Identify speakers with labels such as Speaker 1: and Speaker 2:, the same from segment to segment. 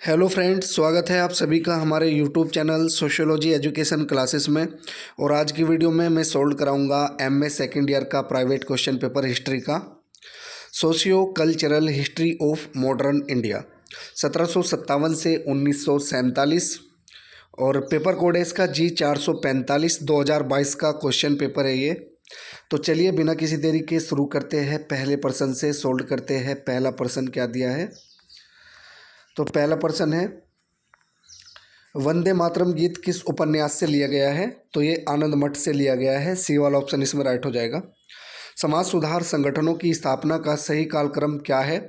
Speaker 1: Hello friends, स्वागत है आप सभी का हमारे YouTube channel sociology education classes में। और आज की वीडियो में मैं सोल्व कराऊंगा एमए सेकेंड ईयर का प्राइवेट क्वेश्चन पेपर हिस्ट्री का, socio cultural history of modern India 1757 से 1947। और पेपर कोड है इसका G445 2022 का क्वेश्चन पेपर है ये। तो चलिए बिना किसी देरी के शुरू करते हैं, पहले प्रश्न से सोल्व करते हैं। पहला प्रश्न क्या दिया है, तो पहला प्रश्न है वंदे मातरम गीत किस उपन्यास से लिया गया है। तो ये आनंद मठ से लिया गया है, सी वाला ऑप्शन इसमें राइट हो जाएगा। समाज सुधार संगठनों की स्थापना का सही कालक्रम क्या है।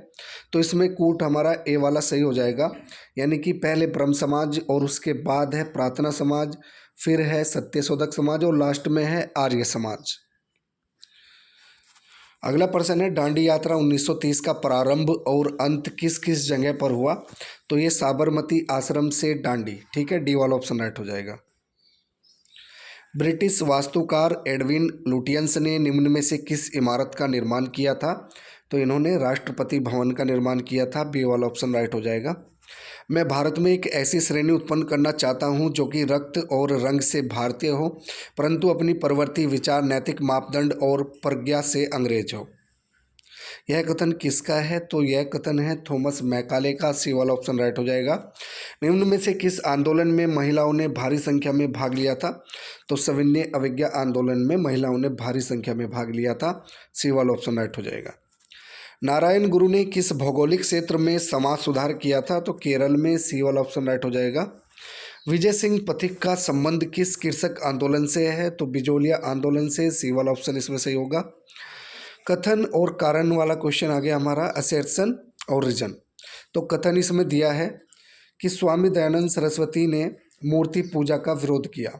Speaker 1: तो इसमें कूट हमारा ए वाला सही हो जाएगा, यानी कि पहले ब्रह्म समाज और उसके बाद है प्रार्थना समाज, फिर है सत्यशोधक समाज और लास्ट में है आर्य समाज। अगला प्रश्न है दांडी यात्रा 1930 का प्रारंभ और अंत किस किस जगह पर हुआ। तो ये साबरमती आश्रम से दांडी, ठीक है, डी वाला ऑप्शन राइट हो जाएगा। ब्रिटिश वास्तुकार एडविन लुटियंस ने निम्न में से किस इमारत का निर्माण किया था। तो इन्होंने राष्ट्रपति भवन का निर्माण किया था, बी वाला ऑप्शन राइट हो जाएगा। मैं भारत में एक ऐसी श्रेणी उत्पन्न करना चाहता हूं जो कि रक्त और रंग से भारतीय हो, परंतु अपनी प्रवृत्ति, विचार, नैतिक मापदंड और प्रज्ञा से अंग्रेज हो। यह कथन किसका है। तो यह कथन है थॉमस मैकाले का, सी वाला ऑप्शन राइट हो जाएगा। निम्न में से किस आंदोलन में महिलाओं ने भारी संख्या में भाग लिया था। तो सविनय अवज्ञा आंदोलन में महिलाओं ने भारी संख्या में भाग लिया था, सी वाला ऑप्शन राइट हो जाएगा। नारायण गुरु ने किस भौगोलिक क्षेत्र में समाज सुधार किया था। तो केरल में, सी वाला ऑप्शन राइट हो जाएगा। विजय सिंह पथिक का संबंध किस कृषक आंदोलन से है। तो बिजोलिया आंदोलन से, सी वाला ऑप्शन इसमें सही होगा। कथन और कारण वाला क्वेश्चन आ गया हमारा, असर्शन और रीजन। तो कथन इसमें दिया है कि स्वामी दयानंद सरस्वती ने मूर्ति पूजा का विरोध किया,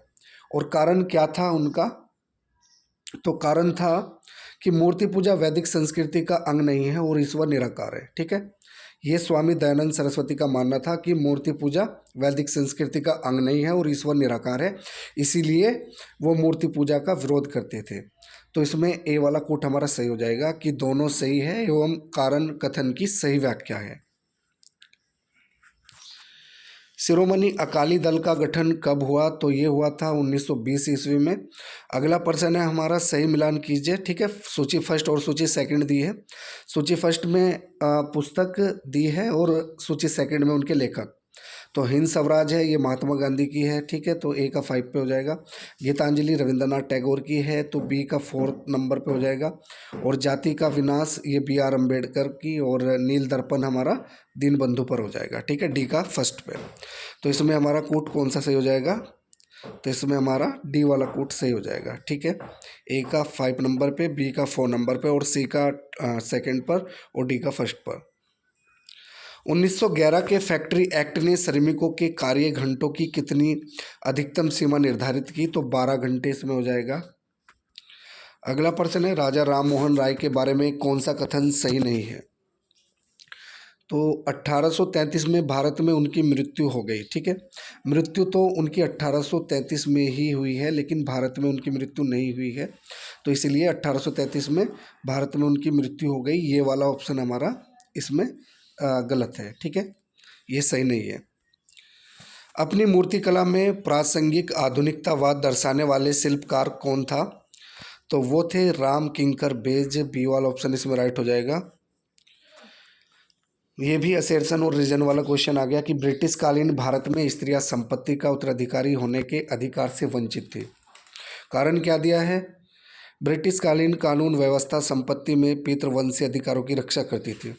Speaker 1: और कारण क्या था उनका। तो कारण था कि मूर्ति पूजा वैदिक संस्कृति का अंग नहीं है और ईश्वर निराकार है, ठीक है। ये स्वामी दयानंद सरस्वती का मानना था कि मूर्ति पूजा वैदिक संस्कृति का अंग नहीं है और ईश्वर निराकार है, इसीलिए वो मूर्ति पूजा का विरोध करते थे। तो इसमें ए वाला कोट हमारा सही हो जाएगा कि दोनों सही है एवं कारण कथन की सही व्याख्या है। शिरोमणि अकाली दल का गठन कब हुआ। तो ये हुआ था 1920 ईस्वी में। अगला प्रश्न है हमारा, सही मिलान कीजिए, ठीक है। सूची फर्स्ट और सूची सेकंड दी है। सूची फर्स्ट में पुस्तक दी है और सूची सेकंड में उनके लेखक। तो हिंद स्वराज है, ये महात्मा गांधी की है, ठीक है, तो ए का 5 पे हो जाएगा। गीतांजलि रविंद्रनाथ टैगोर की है, तो बी का 4 नंबर पे हो जाएगा। और जाति का विनाश ये बी.आर. अम्बेडकर की, और नील दर्पण हमारा दीनबंधु पर हो जाएगा, ठीक है, डी का फर्स्ट पे। तो इसमें हमारा कोट कौन सा सही हो जाएगा। तो इसमें हमारा डी वाला कोट सही हो जाएगा, ठीक है। ए का 5 नंबर पे, बी का 4 नंबर पे, और सी का सेकंड पर, और डी का फर्स्ट पर। 1911 के फैक्ट्री एक्ट ने श्रमिकों के कार्य घंटों की कितनी अधिकतम सीमा निर्धारित की। तो 12 घंटे इसमें हो जाएगा। अगला प्रश्न है, राजा राम मोहन राय के बारे में कौन सा कथन सही नहीं है। तो 1833 में भारत में उनकी मृत्यु हो गई, ठीक है। मृत्यु तो उनकी 1833 में ही हुई है, लेकिन भारत में उनकी मृत्यु नहीं हुई है, तो इसीलिए 1833 में भारत में उनकी मृत्यु हो गई। ये वाला ऑप्शन हमारा इसमें गलत है, ठीक है, ये सही नहीं है। अपनी मूर्तिकला में प्रासंगिक आधुनिकतावाद दर्शाने वाले शिल्पकार कौन था। तो वो थे राम किंकर बेज, बी वाला ऑप्शन इसमें राइट हो जाएगा। ये भी असर्शन और रीजन वाला क्वेश्चन आ गया कि ब्रिटिश कालीन भारत में स्त्रियां संपत्ति का उत्तराधिकारी होने के अधिकार से वंचित थी। कारण क्या दिया है, ब्रिटिश कालीन कानून व्यवस्था संपत्ति में पितृवंशीय अधिकारों की रक्षा करती थी।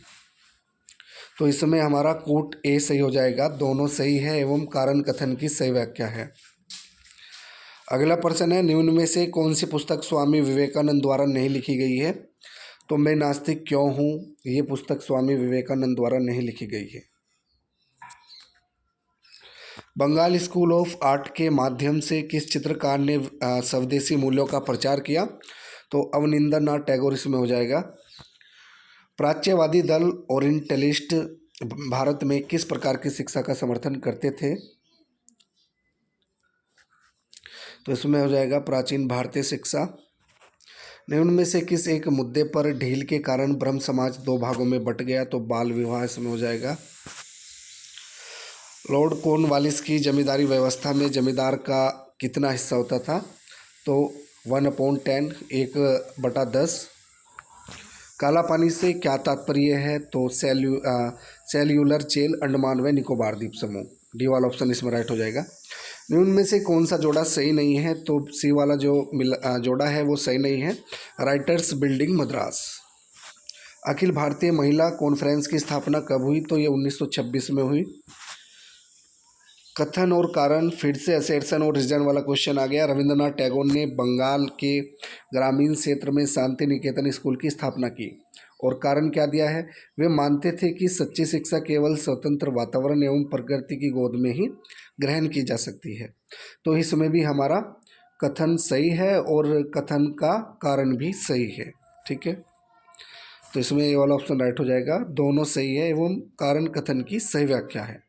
Speaker 1: तो इसमें हमारा कोट ए सही हो जाएगा, दोनों सही है एवं कारण कथन की सही व्याख्या है। अगला प्रश्न है, निम्न में से कौन सी पुस्तक स्वामी विवेकानंद द्वारा नहीं लिखी गई है। तो मैं नास्तिक क्यों हूँ, ये पुस्तक स्वामी विवेकानंद द्वारा नहीं लिखी गई है। बंगाल स्कूल ऑफ आर्ट के माध्यम से किस चित्रकार ने स्वदेशी मूल्यों का प्रचार किया। तो अवनिंद्रनाथ टैगोर इसमें हो जाएगा। प्राच्यवादी दल ओरिएंटलिस्ट भारत में किस प्रकार की शिक्षा का समर्थन करते थे। तो इसमें हो जाएगा प्राचीन भारतीय शिक्षा। निम्न में से किस एक मुद्दे पर ढील के कारण ब्रह्म समाज दो भागों में बट गया। तो बाल विवाह इसमें हो जाएगा। लॉर्ड कॉर्नवालिस की जमींदारी व्यवस्था में जमींदार का कितना हिस्सा होता था? तो 1/10, 1/10। काला पानी से क्या तात्पर्य है? तो सेल्यूलर जेल, अंडमान व निकोबार द्वीप समूह। डी वाला ऑप्शन इसमें राइट हो जाएगा। निम्न में से कौन सा जोड़ा सही नहीं है? तो सी वाला जो जोड़ा है वो सही नहीं है, राइटर्स बिल्डिंग मद्रास। अखिल भारतीय महिला कॉन्फ्रेंस की स्थापना कब हुई? तो ये 1926 में हुई। कथन और कारण, फिर से असर्शन और रीजन वाला क्वेश्चन आ गया। रविंद्रनाथ टैगोर ने बंगाल के ग्रामीण क्षेत्र में शांति निकेतन स्कूल की स्थापना की, और कारण क्या दिया है? वे मानते थे कि सच्ची शिक्षा केवल स्वतंत्र वातावरण एवं प्रकृति की गोद में ही ग्रहण की जा सकती है। तो इसमें भी हमारा कथन सही है और कथन का कारण भी सही है। ठीक है, तो इसमें ये वाला ऑप्शन राइट हो जाएगा। दोनों सही है एवं कारण कथन की सही व्याख्या है।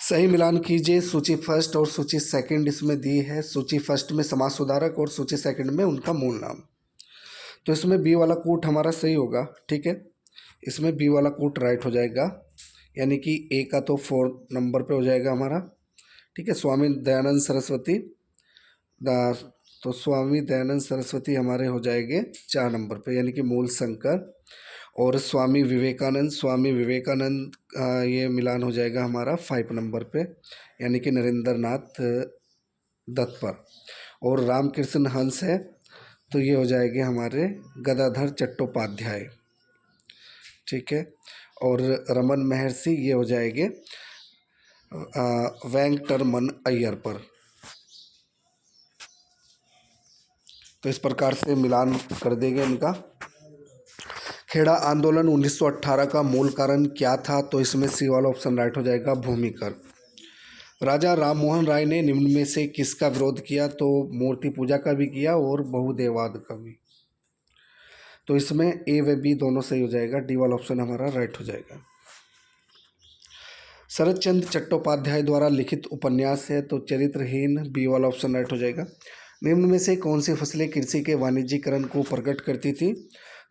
Speaker 1: सही मिलान कीजिए। सूची फर्स्ट और सूची सेकंड इसमें दी है। सूची फर्स्ट में समास सुधारक और सूची सेकंड में उनका मूल नाम। तो इसमें बी वाला कूट हमारा सही होगा। ठीक है, इसमें बी वाला कूट राइट हो जाएगा, यानी कि ए का तो 4 नंबर पे हो जाएगा हमारा। ठीक है, स्वामी दयानंद सरस्वती तो स्वामी दयानंद सरस्वती हमारे हो जाएंगे 4 नंबर पे, यानी कि मूल शंकर। और स्वामी विवेकानंद ये मिलान हो जाएगा हमारा 5 नंबर पे, यानी कि नरेंद्र नाथ दत्त पर। और रामकृष्ण हंस है तो ये हो जाएंगे हमारे गदाधर चट्टोपाध्याय। ठीक है, और रमन महर्षि ये हो जाएंगे वेंकटरमन अय्यर पर। तो इस प्रकार से मिलान कर देंगे इनका। खेड़ा आंदोलन 1918 का मूल कारण क्या था? तो इसमें सी वाला ऑप्शन राइट हो जाएगा, भूमि कर। राजा राममोहन राय ने निम्न में से किसका विरोध किया? तो मूर्ति पूजा का भी किया और बहुदेववाद का भी। तो इसमें ए व बी दोनों सही हो जाएगा। डी वाला ऑप्शन हमारा राइट हो जाएगा। शरद चंद्र चट्टोपाध्याय द्वारा लिखित उपन्यास है तो चरित्रहीन, बी वाला ऑप्शन राइट हो जाएगा। निम्न में से कौन सी फसलें कृषि के वाणिज्यीकरण को प्रकट करती थी?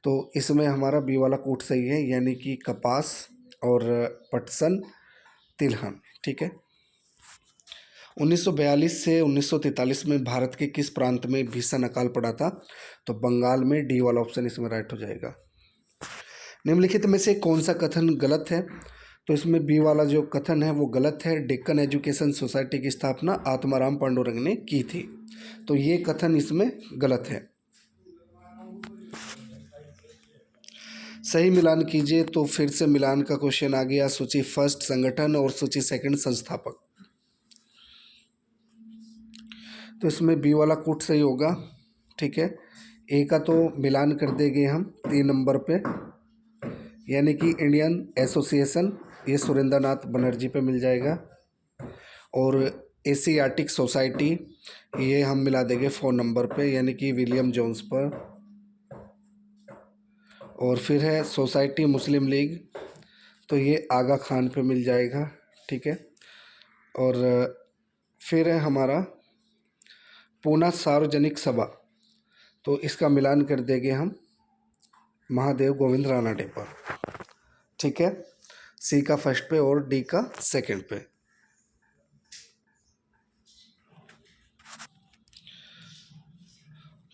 Speaker 1: तो इसमें हमारा बी वाला कूट सही है, यानी कि कपास और पटसन, तिलहन। ठीक है, 1942 से 1943 में भारत के किस प्रांत में भीषण अकाल पड़ा था? तो बंगाल में। डी वाला ऑप्शन इसमें राइट हो जाएगा। निम्नलिखित में से कौन सा कथन गलत है? तो इसमें बी वाला जो कथन है वो गलत है। डेक्कन एजुकेशन सोसाइटी की स्थापना आत्माराम पांडुरंग ने की थी, तो ये कथन इसमें गलत है। सही मिलान कीजिए। तो फिर से मिलान का क्वेश्चन आ गया। सूची फर्स्ट संगठन और सूची सेकंड संस्थापक। तो इसमें बी वाला कूट सही होगा। ठीक है, ए का तो मिलान कर देंगे हम 3 नंबर पे, यानी कि इंडियन एसोसिएशन, ये सुरेंद्र नाथ बनर्जी पे मिल जाएगा। और एशियाटिक सोसाइटी ये हम मिला देंगे 4 नंबर पे, यानी कि विलियम जोन्स पर। और फिर है सोसाइटी मुस्लिम लीग, तो ये आगा खान पे मिल जाएगा। ठीक है, और फिर है हमारा पूना सार्वजनिक सभा, तो इसका मिलान कर देंगे हम महादेव गोविंद रानडे पर। ठीक है, सी का फर्स्ट पे और डी का सेकंड पे।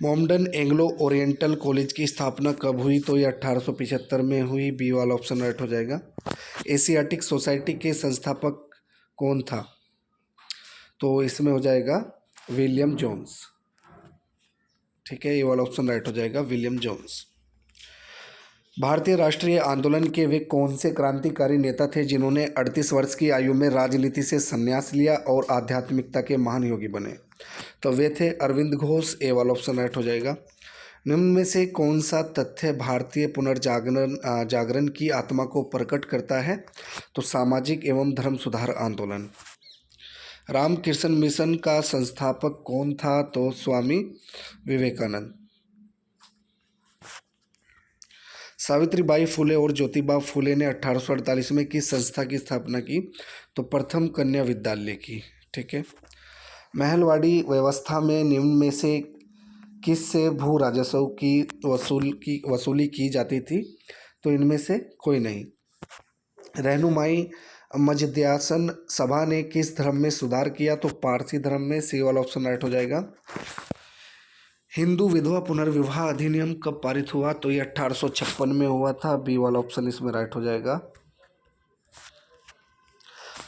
Speaker 1: मोमडन एंग्लो ओरिएंटल कॉलेज की स्थापना कब हुई? तो ये 1875 में हुई। बी वाला ऑप्शन राइट हो जाएगा। एशियाटिक सोसाइटी के संस्थापक कौन था? तो इसमें हो जाएगा विलियम जोन्स। ठीक है, ये वाला ऑप्शन राइट हो जाएगा, विलियम जोन्स। भारतीय राष्ट्रीय आंदोलन के वे कौन से क्रांतिकारी नेता थे जिन्होंने 38 वर्ष की आयु में राजनीति से संन्यास लिया और आध्यात्मिकता के महान योगी बने? तो वे थे अरविंद घोष। ए वाला ऑप्शन राइट हो जाएगा। निम्न में से कौन सा तथ्य भारतीय जागरण की आत्मा को प्रकट करता है? तो सामाजिक एवं धर्म सुधार आंदोलन। रामकृष्ण मिशन का संस्थापक कौन था? तो स्वामी विवेकानंद। सावित्रीबाई फुले और ज्योतिबा फुले ने 1848 में किस संस्था की स्थापना की? तो प्रथम कन्या विद्यालय की। ठीक है, महलवाड़ी व्यवस्था में निम्न में से किस से भू राजस्व की वसूली की जाती थी? तो इनमें से कोई नहीं। रहनुमाई मजद्यासन सभा ने किस धर्म में सुधार किया? तो पारसी धर्म में, सी वाला ऑप्शन राइट हो जाएगा। हिंदू विधवा पुनर्विवाह अधिनियम कब पारित हुआ? तो ये 1856 में हुआ था, बी वाला ऑप्शन इसमें राइट हो जाएगा।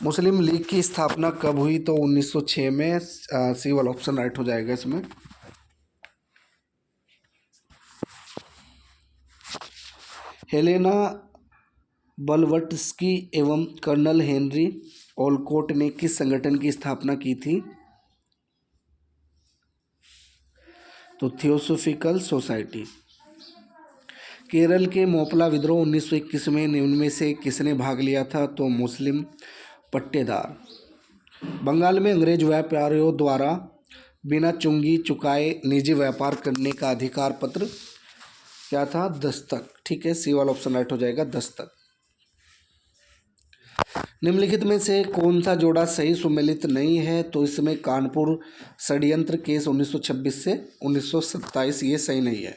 Speaker 1: मुस्लिम लीग की स्थापना कब हुई? तो 1906 में, सी वाला ऑप्शन राइट हो जाएगा इसमें। हेलेना ब्लवत्स्की एवं कर्नल हेनरी ओलकोट ने किस संगठन की स्थापना की थी? तो थियोसोफिकल सोसाइटी। केरल के मोपला विद्रोह 1921 में निम्न में से किसने भाग लिया था? तो मुस्लिम पट्टेदार। बंगाल में अंग्रेज व्यापारियों द्वारा बिना चुंगी चुकाए निजी व्यापार करने का अधिकार पत्र क्या था? दस्तक। ठीक है, सी वाला ऑप्शन राइट हो जाएगा, दस्तक। निम्नलिखित में से कौन सा जोड़ा सही सुमेलित नहीं है? तो इसमें कानपुर षड्यंत्र केस 1926 से 1927 ये सही नहीं है।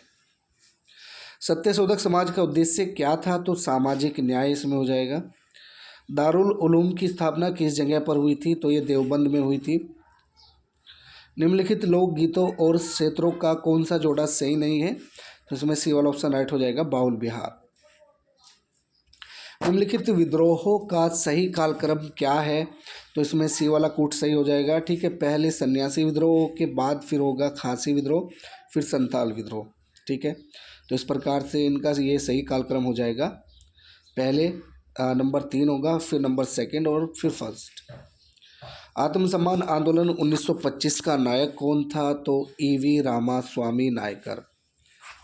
Speaker 1: सत्यशोधक समाज का उद्देश्य क्या था? तो सामाजिक न्याय इसमें हो जाएगा। दारुल उलूम की स्थापना किस जगह पर हुई थी? तो ये देवबंद में हुई थी। निम्नलिखित लोकगीतों और क्षेत्रों का कौन सा जोड़ा सही नहीं है? तो इसमें सी वाला ऑप्शन राइट हो जाएगा, बाउल बिहार। निम्नलिखित विद्रोहों का सही कालक्रम क्या है? तो इसमें सी वाला कूट सही हो जाएगा। ठीक है, पहले सन्यासी विद्रोह के बाद फिर होगा खासी विद्रोह, फिर संताल विद्रोह। ठीक है, तो इस प्रकार से इनका ये सही कालक्रम हो जाएगा। पहले नंबर 3 होगा, फिर नंबर 2 और फिर फर्स्ट। आत्मसम्मान आंदोलन 1925 का नायक कौन था? तो ईवी रामास्वामी नायकर।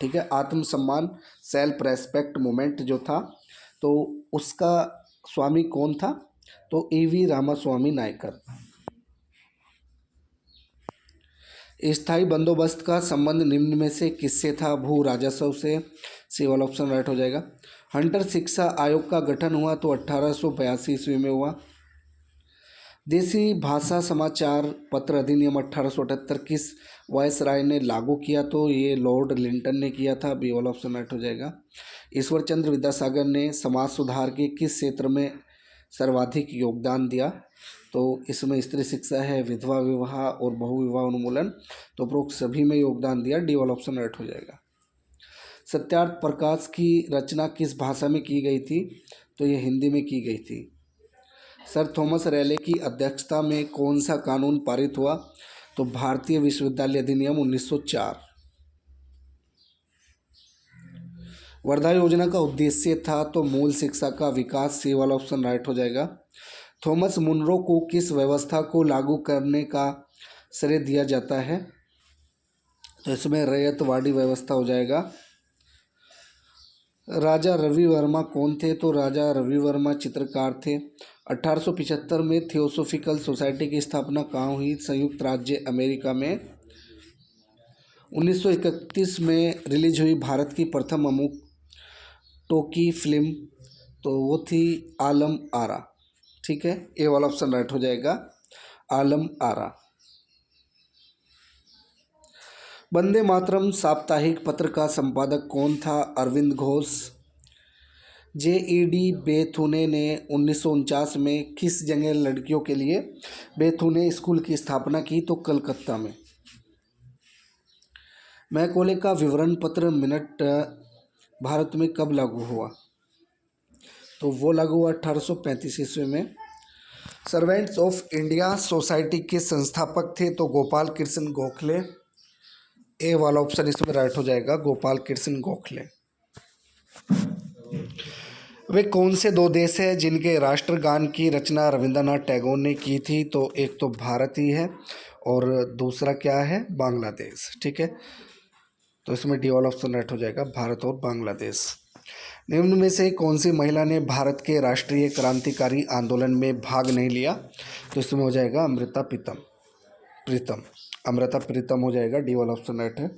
Speaker 1: ठीक है, आत्मसम्मान सेल्फ रेस्पेक्ट मूवमेंट जो था तो उसका स्वामी कौन था? तो ईवी रामास्वामी नायकर। स्थायी बंदोबस्त का संबंध निम्न में से किससे था? भू राजस्व से, सी वाला ऑप्शन राइट हो जाएगा। हंटर शिक्षा आयोग का गठन हुआ तो 1882 ईस्वी में हुआ। देसी भाषा समाचार पत्र अधिनियम 1878 किस वायसराय ने लागू किया? तो ये लॉर्ड लिंटन ने किया था, बी वाला ऑप्शन राइट हो जाएगा। ईश्वर चंद्र विद्यासागर ने समाज सुधार के किस क्षेत्र में सर्वाधिक योगदान दिया? तो इसमें स्त्री शिक्षा है, विधवा विवाह और बहुविवाह उन्मूलन, तो उपरोक्त सभी में योगदान दिया, डी वाला ऑप्शन राइट हो जाएगा। सत्यार्थ प्रकाश की रचना किस भाषा में की गई थी? तो ये हिंदी में की गई थी। सर थॉमस रैले की अध्यक्षता में कौन सा कानून पारित हुआ? तो भारतीय विश्वविद्यालय अधिनियम 1904। वर्धा योजना का उद्देश्य था तो मूल शिक्षा का विकास, सी वाला ऑप्शन राइट हो जाएगा। थॉमस मुनरो को किस व्यवस्था को लागू करने का श्रेय दिया जाता है? तो इसमें रैयतवाड़ी व्यवस्था हो जाएगा। राजा रवि वर्मा कौन थे? तो राजा रवि वर्मा चित्रकार थे। 1875 में थियोसोफिकल सोसाइटी की स्थापना कहाँ हुई? संयुक्त राज्य अमेरिका में। 1931 में रिलीज हुई भारत की प्रथम अमुक टोकी फिल्म तो वो थी आलम आरा। ठीक है, ए वाला ऑप्शन राइट हो जाएगा, आलम आरा। वंदे मातरम साप्ताहिक पत्र का संपादक कौन था? अरविंद घोष। जेईडी बेथुने ने 1949 में किस जगह लड़कियों के लिए बेथुने स्कूल की स्थापना की? तो कलकत्ता में। मैकॉले का विवरण पत्र मिनट भारत में कब लागू हुआ? तो वो लागू हुआ 1835 ईस्वी में। सर्वेंट्स ऑफ इंडिया सोसाइटी के संस्थापक थे तो गोपाल कृष्ण गोखले, ए वाला ऑप्शन इसमें राइट हो जाएगा, गोपाल कृष्ण गोखले। वे कौन से दो देश हैं जिनके राष्ट्रगान की रचना रविंद्रनाथ टैगोर ने की थी? तो एक तो भारत ही है और दूसरा क्या है? बांग्लादेश। ठीक है, तो इसमें डी वाला ऑप्शन राइट हो जाएगा, भारत और बांग्लादेश। निम्न में से कौन सी महिला ने भारत के राष्ट्रीय क्रांतिकारी आंदोलन में भाग नहीं लिया? तो इसमें हो जाएगा अमृता प्रीतम, अमृता प्रीतम हो जाएगा, डी वाला ऑप्शन राइट है।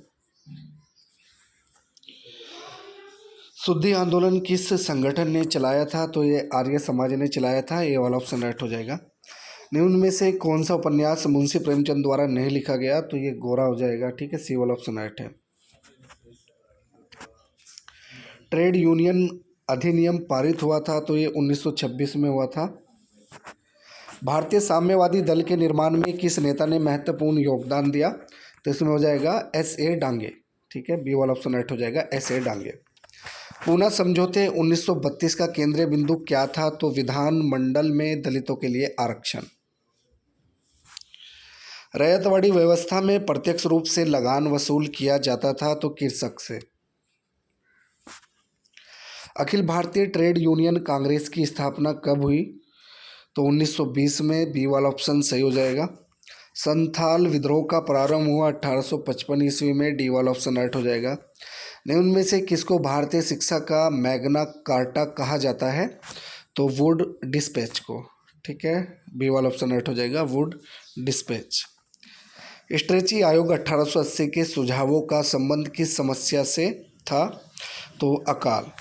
Speaker 1: शुद्धि आंदोलन किस संगठन ने चलाया था? तो ये आर्य समाज ने चलाया था, ये वाला ऑप्शन राइट हो जाएगा। निम्न में से कौन सा उपन्यास मुंशी प्रेमचंद द्वारा नहीं लिखा गया? तो ये गोरा हो जाएगा। ठीक है, सी वाला ऑप्शन राइट है। ट्रेड यूनियन अधिनियम पारित हुआ था तो ये 1926 में हुआ था। भारतीय साम्यवादी दल के निर्माण में किस नेता ने महत्वपूर्ण योगदान दिया? तो इसमें हो जाएगा एस ए डांगे। ठीक है, बी वाला ऑप्शन राइट हो जाएगा, एस ए डांगे। पूना समझौते 1932 का केंद्रीय बिंदु क्या था? तो विधानमंडल में दलितों के लिए आरक्षण। रैयतवाड़ी व्यवस्था में प्रत्यक्ष रूप से लगान वसूल किया जाता था तो कृषक से। अखिल भारतीय ट्रेड यूनियन कांग्रेस की स्थापना कब हुई? तो 1920 में, बी वाला ऑप्शन सही हो जाएगा। संथाल विद्रोह का प्रारंभ हुआ 1855 ईस्वी में, डी वाला ऑप्शन राइट हो जाएगा। निम्न में से किसको भारतीय शिक्षा का मैग्ना कार्टा कहा जाता है? तो वुड डिस्पैच को। ठीक है, बी वाला ऑप्शन राइट हो जाएगा, वुड डिस्पैच। स्ट्रेची आयोग 1880 के सुझावों का संबंध किस समस्या से था? तो अकाल।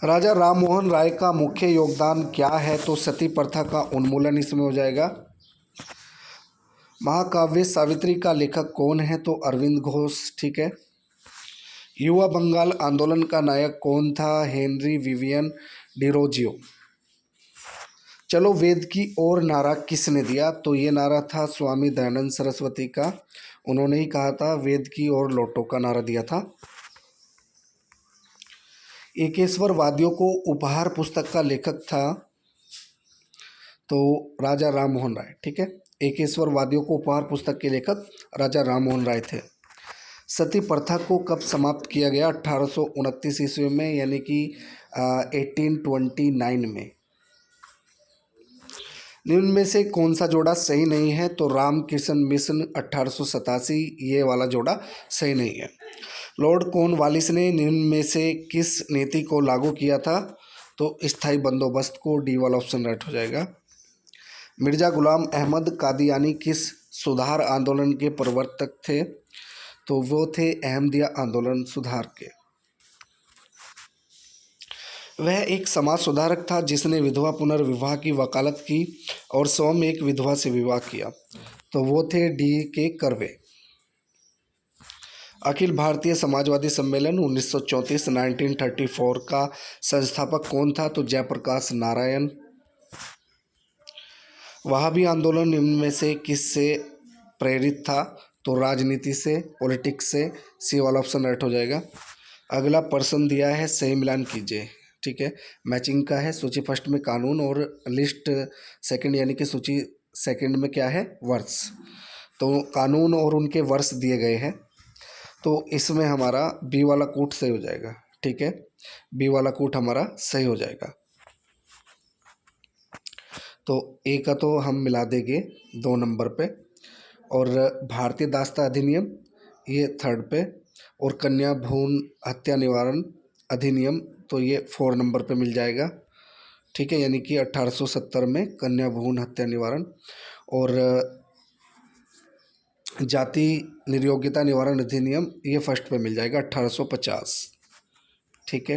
Speaker 1: राजा राममोहन राय का मुख्य योगदान क्या है? तो सती प्रथा का उन्मूलन इसमें हो जाएगा। महाकाव्य सावित्री का लेखक कौन है? तो अरविंद घोष। ठीक है। युवा बंगाल आंदोलन का नायक कौन था? Henry Vivian Derozio. चलो वेद की ओर नारा किसने दिया? तो ये नारा था स्वामी दयानंद सरस्वती का। उन्होंने ही कहा था वेद की ओर लौटो का नारा दिया था। एकेश्वर वादियों को उपहार पुस्तक का लेखक था तो राजा राममोहन राय। ठीक है, एकेश्वर वादियों को उपहार पुस्तक के लेखक राजा राममोहन राय थे। सती प्रथा को कब समाप्त किया गया? 1829 ईस्वी में, यानी कि 1829 में। निम्न में से कौन सा जोड़ा सही नहीं है? तो रामकृष्ण मिशन 1887, ये वाला जोड़ा सही नहीं है। लॉर्ड कॉर्नवालिस ने निम्न में से किस नीति को लागू किया था? तो स्थायी बंदोबस्त को, डी वाला ऑप्शन राइट हो जाएगा। मिर्जा गुलाम अहमद कादियानी किस सुधार आंदोलन के प्रवर्तक थे? तो वो थे अहमदिया आंदोलन सुधार के। वह एक समाज सुधारक था जिसने विधवा पुनर्विवाह की वकालत की और स्वयं एक विधवा से विवाह किया, तो वो थे डी के कर्वे। अखिल भारतीय समाजवादी सम्मेलन 1934 1934 का संस्थापक कौन था? तो जयप्रकाश नारायण। वहाबी आंदोलन निम्न में से किससे प्रेरित था? तो राजनीति से, पॉलिटिक्स से, सी वाला ऑप्शन राइट हो जाएगा। अगला प्रश्न दिया है, सही मिलान कीजिए। ठीक है, मैचिंग का है। सूची फर्स्ट में कानून और लिस्ट सेकंड, यानी कि सूची सेकंड में क्या है? वर्ष। तो कानून और उनके वर्ष दिए गए हैं, तो इसमें हमारा बी वाला कूट सही हो जाएगा। ठीक है, बी वाला कूट हमारा सही हो जाएगा। तो ए का तो हम मिला देंगे 2 नंबर पे, और भारतीय दास्ता अधिनियम ये 3rd पे, और कन्या भ्रूण हत्या निवारण अधिनियम तो ये 4 नंबर पे मिल जाएगा। ठीक है, यानी कि 1870 में कन्या भ्रूण हत्या निवारण, और जाति निर्योग्यता निवारण अधिनियम ये फर्स्ट पे मिल जाएगा 1850। ठीक है।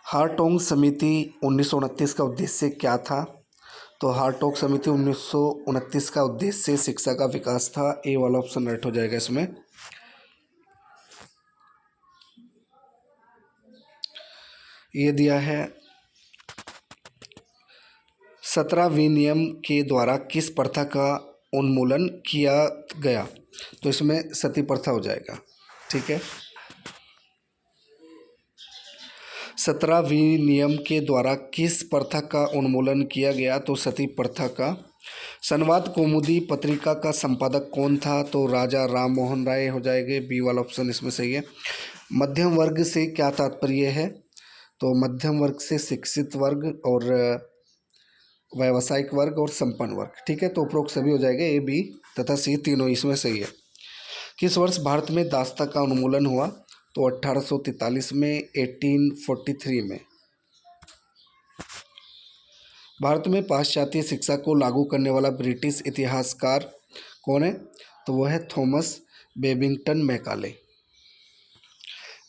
Speaker 1: हारटोंग समिति 1929 का उद्देश्य क्या था? तो हारटोग समिति 1929 का उद्देश्य शिक्षा का विकास था। ए वाला ऑप्शन राइट हो जाएगा इसमें। ये दिया है 17 विनियम के द्वारा किस प्रथा का उन्मूलन किया गया? तो इसमें सती प्रथा हो जाएगा। ठीक है, 17 विनियम के द्वारा किस प्रथा का उन्मूलन किया गया? तो सती प्रथा का। संवाद कौमुदी पत्रिका का संपादक कौन था? तो राजा राममोहन राय हो जाएंगे। बी वाला ऑप्शन इसमें सही है। मध्यम वर्ग से क्या तात्पर्य है? तो मध्यम वर्ग से शिक्षित वर्ग और व्यावसायिक वर्ग और संपन्न वर्ग। ठीक है, तो उपरोक्त सभी हो जाएगा, ए बी तथा सी तीनों इसमें सही है। किस वर्ष भारत में दास्ता का उन्मूलन हुआ? तो 1843 में, 1843 में। भारत में पाश्चात्य शिक्षा को लागू करने वाला ब्रिटिश इतिहासकार कौन है? तो वह है Thomas Babington Macaulay.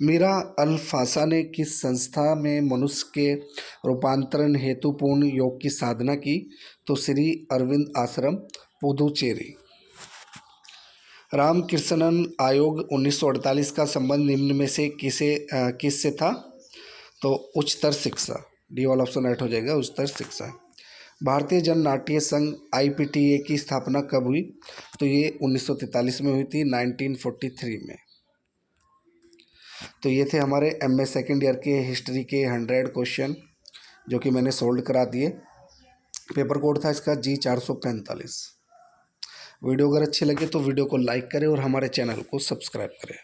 Speaker 1: Meera Alfassa ने किस संस्था में मनुष्य के रूपांतरण हेतु पूर्ण योग की साधना की? तो श्री अरविंद आश्रम, पुदुचेरी। रामकृष्णन आयोग 1948 का संबंध निम्न में से किससे था? तो उच्चतर शिक्षा, डी वाला ऑप्शन राइट हो जाएगा, उच्चतर शिक्षा। भारतीय जन नाट्य संघ IPTA की स्थापना कब हुई? तो ये 1943 में हुई थी, 1943 में। तो ये थे हमारे MA सेकेंड ईयर के हिस्ट्री के 100 क्वेश्चन जो कि मैंने सोल्व करा दिए। पेपर कोड था इसका G445। वीडियो अगर अच्छी लगे तो वीडियो को लाइक करें और हमारे चैनल को सब्सक्राइब करें।